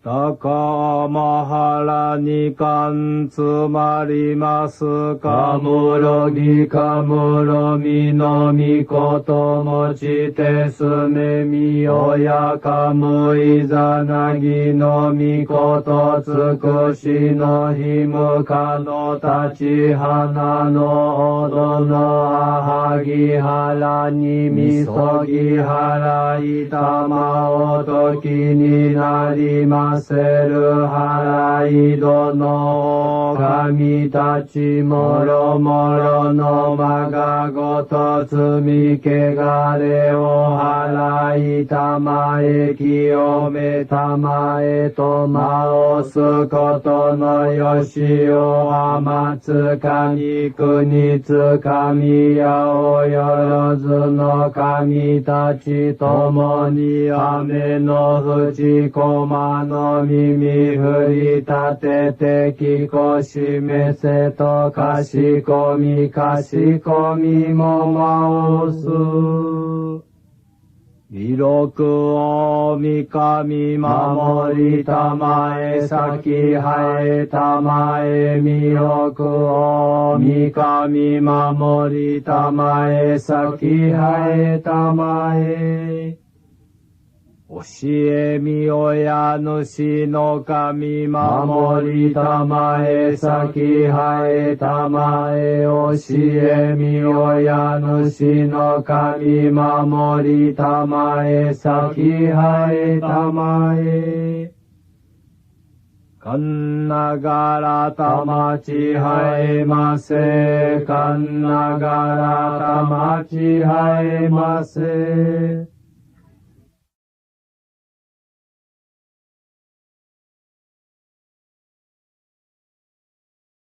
高原に貫詰まりますかむろぎかむろみのみこともちてすめみよやかむいざなぎのみことつくしのひむかの立ち花のおどのあはぎ原にみそぎ原いたまおときになりますせる払いどの神たちもろもろのまがごと積みけがれを払いたまえ清めたまえとまおすことのよしをあまつかにくにつかみやおよろずの神たちともに雨のふちこまの耳振り立ててきこしめせとかしこみもまおす。弥勒を三上守りたまえ咲生えたまえ弥勒を三上守りたまえ咲生えたまえ教えみ親主の神守りたまえ咲生えたまえ教えみ親主の神守りたまえ咲生えたまえかんながらたまち生えませかんながらたまち生えませ